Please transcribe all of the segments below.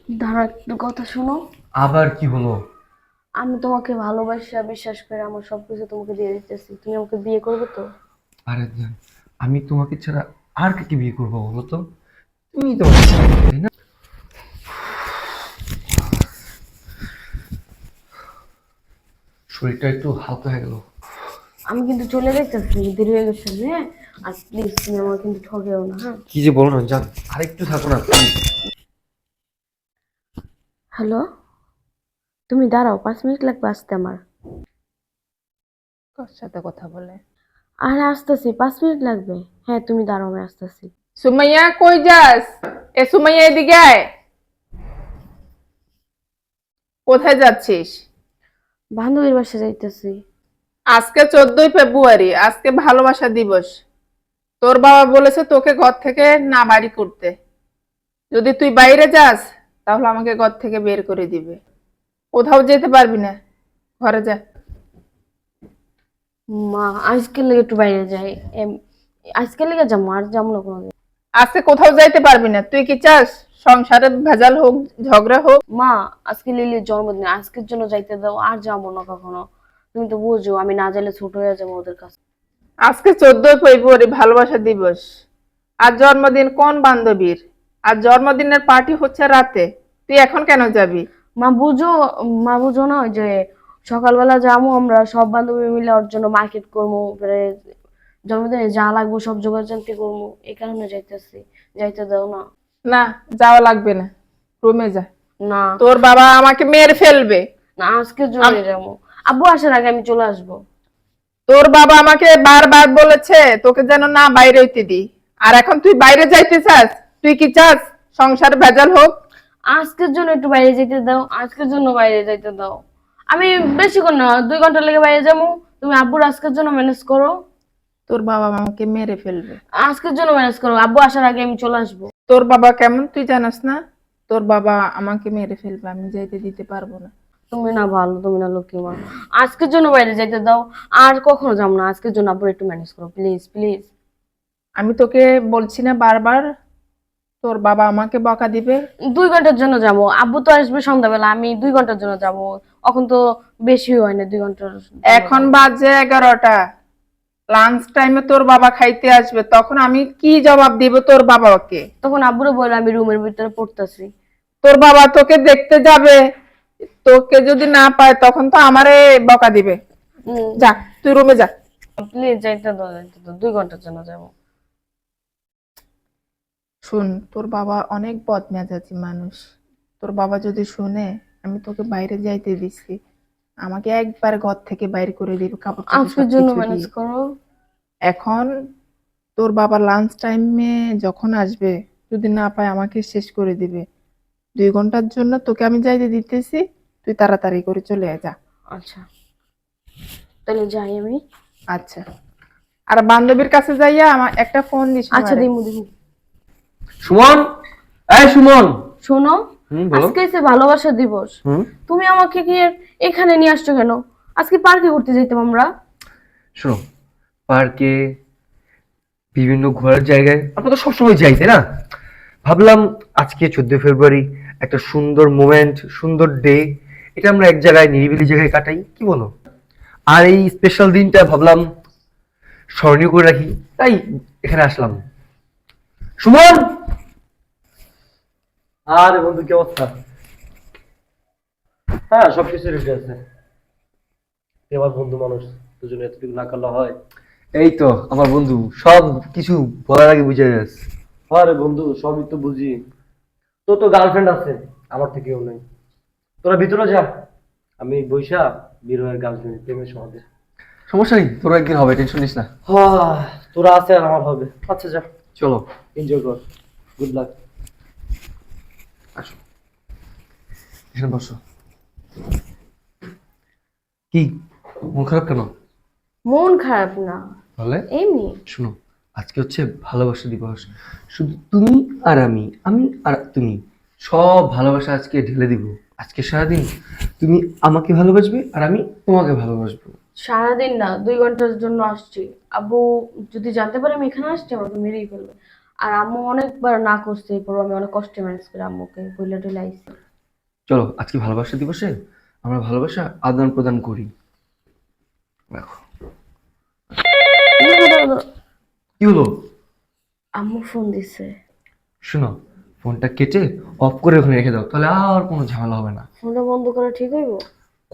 দাঁড়া, একটু কথা শোনো। আবার কি হলো? আমি তোমাকে ভালোবাসা বিশ্বাস করে আমার সবকিছু তোমাকে দিয়ে দিতেছি, তুমি আমাকে বিয়ে করবে তো? আরে জান, আমি তোমাকে ছাড়া আর কাকে বিয়ে করবো বলো তো? তুমি তো আমার জীবন, তাই না? শরীরটা একটু হালকা হয়ে গেল। আমি কিন্তু চলে যাইতেছি, দেরি হয়ে গেছে। হ্যাঁ, আর প্লিজ তুমি আমার কিন্তু ঠকেও না, হ্যাঁ? কি যে বলো না জান, আরেকটু থাকো না প্লিজ। হ্যালো, তুমি দাঁড়াও, 5 মিনিট লাগবে আসতে আমার। কার সাথে কথা বলে? আরে আসতেছি, 5 মিনিট লাগবে। হ্যাঁ, তুমি দাঁড়াও, আমি আসতেছি। সুমাইয়া, কই যাস? এ সুমাইয়া, এদিকে আয়। কোথায় যাচ্ছিস? বান্ধবীর বাসায় যাইতেছি। আজকে 14ই ফেব্রুয়ারি, আজকে ভালোবাসা দিবস। তোর বাবা বলেছে তোকে ঘর থেকে না বাড়ি করতে। যদি তুই বাইরে যাস তাহলে আমাকে ঘর থেকে বের করে দিবে। কোথাও যেতে পারবি না, ঘরে যা। মা, আজকের লেগে একটু বাইরে যাই। আজকের লেগে যাবো, আর যাবো না কোনোদিন। আজকে কোথাও যাইতে পারবি না। তুই কি চাস সংসারে ভেজাল হোক, ঝগড়া হোক? মা, আজকে লিলির জন্মদিন, আজকের জন্য যাইতে দাও, আর যাবো না কখনো। তুমি তো বুঝো আমি না যাইলে ছোট হয়ে যাবো ওদের কাছে। আজকে 14ই ফেব্রুয়ারি, ভালোবাসা দিবস। আর জন্মদিন কোন বান্ধবীর? আর জন্মদিনের পার্টি হচ্ছে রাতে। তুই এখন কেন যাবি? মা বুঝো, মা বুঝো না, ওই যে সকালবেলা যাবো আমরা সব বান্ধবী মিলে ওর জন্য মার্কেট করবো, পরে জন্মদিনে যা লাগবো সব জোগাড় জান্তি করবো, এই কারণে যাইতেছি। যাইতে দাও না। না, যাওয়া লাগবে না, রুমে যা। না, তোর বাবা আমাকে মেরে ফেলবে। না, আজকের জন্য যাবো। আব্বু আসার আগে আমি চলে আসবো। তোর বাবা আমাকে বারবার বলেছে তোকে যেন না বাইরে হইতে দি। আর এখন তুই বাইরে যাইতে চাস? তুই কি চাস সংসার ভেজাল হোক? আজকের জন্য একটু বাইরে যেতে দাও, আজকের জন্য বাইরে যাইতে দাও। আমি বেশিক্ষণ না, 2 ঘন্টা লেগে বাইরে যাবো। তুমি আব্বুর আজকের জন্য ম্যানেজ করো। তোর বাবা আমাকে মেরে ফেলবে। আজকের জন্য ম্যানেজ করো, আব্বু আসার আগে আমি চলে আসবো। তোর বাবা কেমন তুই জানাস না? তোর বাবা আমাকে মেরে ফেলবে, আমি যাইতে দিতে পারবো না। তুমি না ভালো, তুমি না লক্ষ্মী মা। আজকের জন্য বাইরে যাইতে দাও। আর কখনো যাবো না, আজকের জন্য আব্বুর একটু ম্যানেজ করো, প্লিজ প্লিজ। আমি তোকে বলছি না বারবার, তোর বাবা আমাকে বকা দিবে। 2 ঘন্টার জন্য যাবো, আব্বু তো আসবে সন্ধ্যাবেলা, আমি 2 ঘন্টার জন্য যাবো। এখন তো বেশি হয় না 2 ঘন্টার জন্য এখন যাবো। বাজে 11টা। লাঞ্চ টাইমে তোর বাবা খাইতে আসবে, তখন আমি কি জবাব দিব তোর বাবাকে? তখন আব্বুরে বললো আমি রুমের ভিতরে পড়তেছি। তোর বাবা তোকে দেখতে যাবে, তোকে যদি না পায় তখন তো আমারে বকা দিবে। যা, তুই রুমে যা। প্লিজ যাইতে দাও, যাইতে দাও, 2 ঘন্টার জন্য যাবো। শুন, তোর বাবা অনেক বদমেজাজি মানুষ। তোর বাবা যদি শুনে আমি তোকে বাইরে যাইতে দিছি, আমাকে একবার ঘর থেকে বাইরে করে দিবে, কাপড় চোপড় আজকের জন্য সবকিছু ম্যানেজ দিয়ে। করো। এখন তোর বাবা লাঞ্চ টাইমে যখন আসবে, যদি না পায় আমাকে শেষ করে দিবে। 2 ঘন্টার জন্য তোকে আমি যাইতে দিতেছি, তুই তাড়াতাড়ি করে চলে যা। আচ্ছা, তাহলে যাই আমি। আচ্ছা, আর বান্ধবীর কাছে যাইয়া আমার একটা ফোন দিস আচ্ছা, আমারে। দিমু দিমু। সুমন, এই সুমন। শোনো, বলো। আজকে হচ্ছে ভালোবাসা দিবস। হুম। তুমি আমাকে কি এখানে নিয়ে আসছো কেন? আজকে পার্কে ঘুরতে যেতাম আমরা। শোনো, পার্কে, বিভিন্ন ঘোরার জায়গায় আমরা তো সবসময় যাই, তাই না? ভাবলাম আজকে 14 ফেব্রুয়ারি, একটা সুন্দর মোমেন্ট, সুন্দর ডে, এটা আমরা এক জায়গায় নিরিবিলি জায়গায় কাটাই, কি বলো? আর এই স্পেশাল দিনটা ভাবলাম স্মরণীয় করে রাখি, তাই এখানে আসলাম। সুমন। আর বন্ধু, কি অবস্থা? হ্যাঁ, সবকিছু রেডি আছে। তুই আমার বন্ধু মানুষ, দুজনে এতটুকু না করলে হয়? এই তো আমার বন্ধু, সব কিছু বলার আগে বুঝে গেছে। আরে বন্ধু, সবই তো বুঝি। তোর তো গার্লফ্রেন্ড আছে, আমার তো কেউ নেই। তোরা ভিতরে যা, আমি বৈশা বের হয়ে গার্লফ্রেন্ড প্রেমের সমাধি। সমস্যা নেই, তোর একদিন হবে, টেনশন নিস না। হ্যাঁ, তোরা আছে আর আমার হবে। আচ্ছা যা, চলো। এনজয় কর। Good luck. আসো, এখানে বসো। কি, মন খারাপ কেন? মন খারাপ না, বলে এমনি। শোনো, আজকে হচ্ছে ভালোবাসা দিবস। শুধু তুমি আর আমি আর তুমি, সব ভালোবাসা আজকে ঢেলে দিব। আজকে সারাদিন তুমি আমাকে ভালোবাসবে আর আমি তোমাকে ভালোবাসবো। সারাদিন না, 2 ঘন্টার জন্য আসছি। আব্বু যদি জানতে পারে আমি এখানে আসছি আমাকে মেরেই ফেলবে। আর আম্মু অনেকবার না করছে, এরপর আমি অনেক কষ্টে ম্যানেজ করে আম্মুকে বইলা টইলা আইছি। চলো আজকে ভালোবাসা দিবসে আমরা ভালোবাসা আদান প্রদান করি। দেখো কি হলো? আম্মু ফোন দিছে। শোনো, ফোনটা কেটে অফ করে ওখানে রেখে দাও, তাহলে আর কোনো ঝামেলা হবে না। ফোনটা বন্ধ করা ঠিক হইব?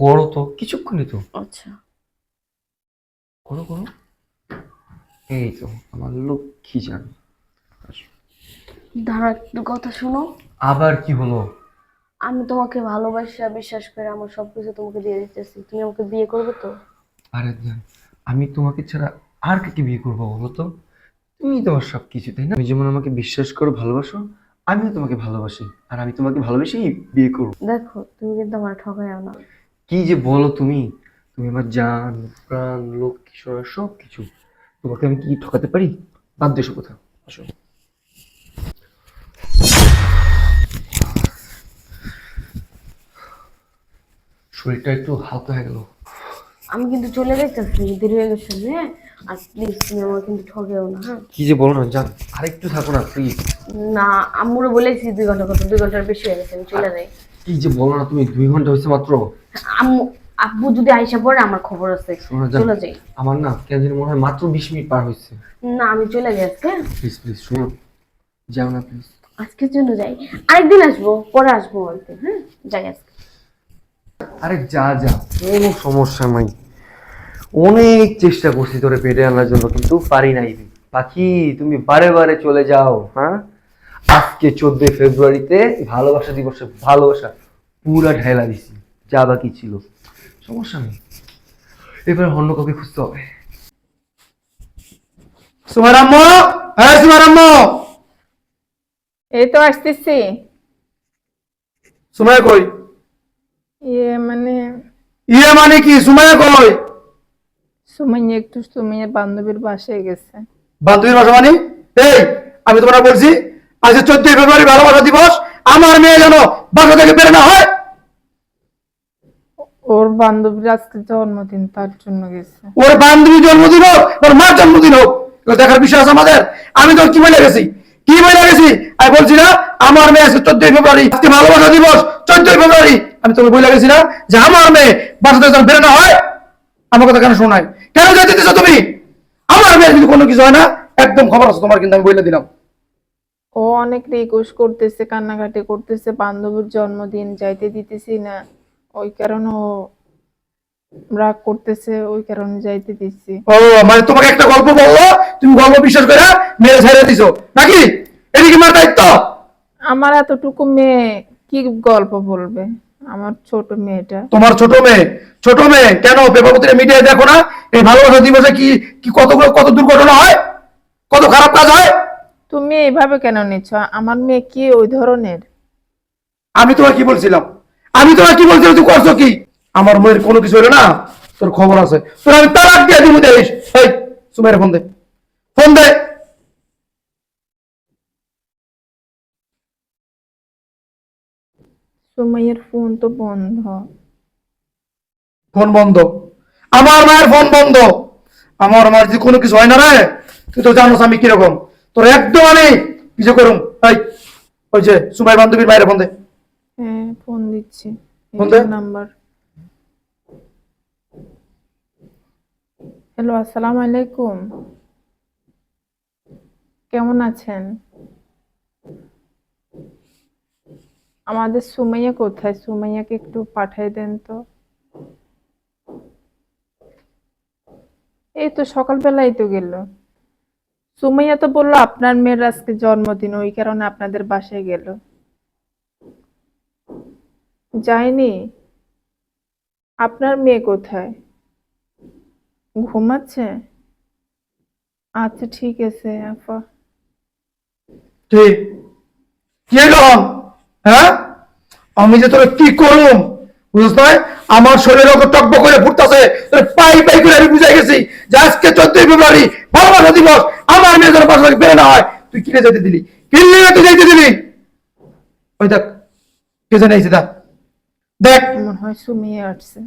করো তো, কিছুক্ষণই তো। আচ্ছা। করো করো। এই তো আমার লক্ষ্মী জান। দাঁড়া, একটু কথা শোনো। আবার কি হলো? আমি তোমাকে ভালোবাসা বিশ্বাস করে আমার সবকিছু তোমাকে দিয়ে দিতেছি, তুমি আমাকে বিয়ে করবে তো? আরে জান, আমি তোমাকে ছাড়া আর কাকে বিয়ে করবো বলো তো? তুমি তোমার সব কিছু, তাই না? তুমি যেমন আমাকে বিশ্বাস করো, ভালোবাসো, আমিও তোমাকে ভালোবাসি, আর আমি তোমাকে ভালোবেসেই বিয়ে করবো। দেখো, তুমি কিন্তু আমার ঠকাইও না। কি যে বলো তুমি! তুমি আমার জান, প্রাণ, লক্ষ্মী সোনা সব কিছু। তোমাকে আমি কি ঠকাতে পারি? বাদ দেশো কোথাও, আসো। শরীরটা একটু হালকা হয়ে গেল। আমি কিন্তু চলে যাইতেছি, দেরি হয়ে গেছে, হ্যাঁ? আর প্লিজ তুমি আমার কিন্তু ঠকেও না, হ্যাঁ? কি যে বলো না জান, আরেকটু থাকো না প্লিজ। না, আম্মুরে বলেছি 2 ঘন্টা কথা, 2 ঘন্টার বেশি হয়ে গেছে, আমি চলে যাই। কি যে বলো না তুমি, 2 ঘন্টা হয়েছে মাত্র। আম্মু, আব্বু যদি আইসা পড়ে আমার খবর আছে, শোনো জান, চলে যাই। আমার না কেন জানি মনে হয় মাত্র 20 মিনিট পার হয়েছে। না, আমি চলে যাই আজকে। প্লিজ প্লিজ শোনো, যাও না প্লিজ। আজকের জন্য যাই, আরেকদিন আসবো, পরে আসবো একদিন, হ্যাঁ? যাই আজকে। আরে যা যা, কোনো সমস্যা নাই। অনেক চেষ্টা করছি তোরে পেটে আনার জন্য, কিন্তু পারি নাই রে। পাখি, তুমি বারে বারে চলে যাও। হ্যাঁ, আজকে 14 ফেব্রুয়ারিতে ভালোবাসা দিবসে ভালোবাসা পুরা ঢেলা দিছি, যা বাকি ছিল। সমস্যা নেই, এবার অন্য কাউকে খুঁজতে হবে। সুমারাম্ম, হ্যাঁ সুমারাম্ম, এই তো আসতেছি। সুমায়া কই? মানে ইয়ে মানে কি, সুমায়া কই? সুমাইয়া একটু সুমাইয়ার বান্ধবীর বাসায় গেছে। বান্ধবীর বাসা মানে? এই, আমি তোমরা বলছি আজ 14 ফেব্রুয়ারি ভালোবাসা দিবস, আমার মেয়ে যেন বাসা থেকে বের না হয়। ওর বান্ধবীর আজকে জন্মদিন, তার জন্য গেছে। ওর বান্ধবী জন্মদিন হোক, ওর মার জন্মদিন হোক, এগুলো দেখার বিষয় আছে আমাদের? আমি তো কি বলে গেছি, কি বলে গেছি? আমি বলছি না আমার মেয়ে আজকে 14 ফেব্রুয়ারি, আজকে ভালোবাসা দিবস 14 ফেব্রুয়ারি। আমি তোকে বলে গেছি না যে আমার মেয়ে বাসা থেকে যেন বের না হয়? আমার কথা কেন শোনাই, কেন যেতে দিচ্ছ তুমি? আমার মেয়ের কিন্তু কোনো কিছু হয় না, একদম খবর আছে তোমার, কিন্তু আমি বলে দিলাম। ও অনেক রিকোয়েস্ট করতেছে, কান্নাকাটি করতেছে, বান্ধবীর জন্মদিন যাইতে দিতেছি না, ওই কারণে ও রাগ করতেছে, ওই কারণে যাইতে দিচ্ছি। ও মানে তোমাকে একটা গল্প বললো, তুমি গল্প বিশ্বাস করে মেরে ছেড়ে দিছো নাকি? এদিকে মার দায়িত্ব। আমার এতটুকু মেয়ে কি গল্প বলবে? আমার ছোট মেয়েটা। তোমার ছোট মেয়ে? ছোট মেয়ে কেন? পেপার পত্রে মিডিয়ায় দেখো না এই ভালোবাসা দিবসে কি কি কত দুর্ঘটনা হয়, কত খারাপ কাজ হয়? তুমি এইভাবে কেন নিচ্ছ? আমার মেয়ে কি ওই ধরনের? আমি তোমার কি বলছিলাম? আমি তোমার কি বলছিলাম, তুই করছো কি? আমার মেয়ের কোনো কিছু হলো না, তোর খবর আছে, তোর আমি তালাক দিয়ে দিব দেখিস। এই সুমাইয়ের ফোন দে, ফোন দে। সুমাইয়ের ফোন তো বন্ধ। ফোন বন্ধ? আমার মায়ের ফোন বন্ধ? আমার মায়ের যদি কোনো কিছু হয় না রে, তুই তো জানোস আমি কিরকম, তোর একদম আমি কিছু করুম। এই ওই যে সুমাইয়ের বান্ধবীর মায়ের ফোন দে। হ্যাঁ, ফোন দিচ্ছি। ফোন দে। নাম্বার। হ্যালো, আসসালামু আলাইকুম। কেমন আছেন? আমাদের সুমাইয়া কোথায়? সুমাইয়াকে একটু পাঠিয়ে দেন তো। এই তো সকালবেলাই তো গেল। সুমাইয়া তো বললো আপনার মেয়ের আজকে জন্মদিন, ওই কারণে আপনাদের বাসায় গেল। যায়নি? আপনার মেয়ে কোথায়? ঘুমাচ্ছে? আচ্ছা ঠিক আছে আপা। ঠিক কি হলো? হ্যাঁ, আমি যে তোর কি করুম বুঝছ না? আমার শরীরের ওপর টকবক করে ফুটতেছে, তোর পাই পাই করে আমি বুঝাই গেছি যে আজকে 14 ফেব্রুয়ারি ভালোবাসা দিবস, আমার মেয়ে যেন বাসা থেকে বের না হয়। তুই কিনে যেতে দিলি, কিনলে তুই যেতে দিলি? ওই দেখ কে জানে আইছে, দেখ দেখ। মনে হয় সুমিয়া আসছে।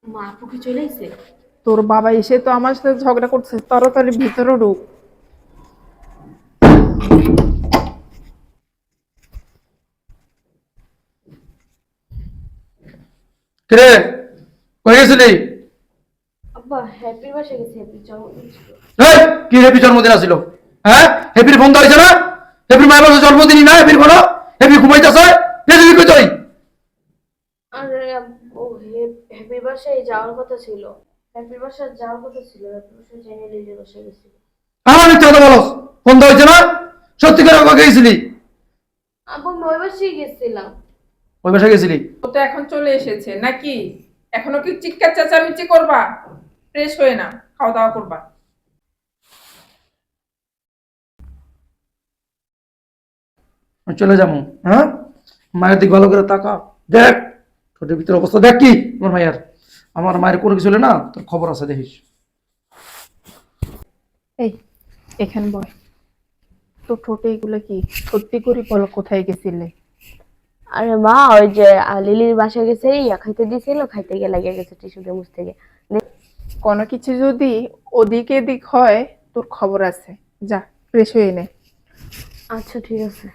মা আপু কি চলে এসে? তোর বাবা এসে তো আমার সাথে ঝগড়া করছে, তাড়াতাড়ি ভিতরে ঢুক। কিরে কই গেছিলি? আব্বা হ্যাপির বাসায় গেছি, হ্যাপির জন্মদিন ছিল। এই কি হ্যাপি জন্মদিন আসিল? হ্যাঁ হ্যাপির ফোন তো হয়েছে না? হ্যাপির মায়ের বছর জন্মদিনই না, হ্যাপির কোনো হ্যাপি ঘুমাইতেছে গেছিলি কই তুই? আরে ও হ্যাপির বাসায় যাওয়ার কথা ছিল, হ্যাপির বাসায় যাওয়ার কথা ছিল, হ্যাপির বাসায় জেনে লিজের বাসায় গেছিল। আমার মিথ্যা কথা বলস, ফোন তো হয়েছে না? সত্যি করে আমাকে গেছিলি? আব্বু আমি ওই বাসায় গেছিলাম। ওই বাসায় গেছিলি? ও তো এখন চলে এসেছে নাকি? এখনো কি চিৎকার চেঁচামেচি করবা? ফ্রেশ হয়ে না, খাওয়া দাওয়া করবা। আমি চলে যাবো। হ্যাঁ মায়ের দিক ভালো করে তাকা, দেখ ঠোঁটের ভিতরে অবস্থা দেখ কি আমার মায়ের। আমার মায়ের কোনো কিছু হলে না তোর খবর আছে দেখিস। এই এখানে বয়। তো ঠোঁটে এগুলো কি? সত্যি করে বলো, কোথায় গেছিলে? আরে মা ওই যে লিলির বাসায় গেছে, ইয়া খাইতে দিয়েছিল, খাইতে গিয়ে লাগিয়ে গেছে টিস্যু দিয়ে মুছতে গিয়ে। কোনো কিছু যদি ওদিক এদিক হয় তোর খবর আছে, যা ফ্রেশ হয়ে নে। আচ্ছা ঠিক আছে।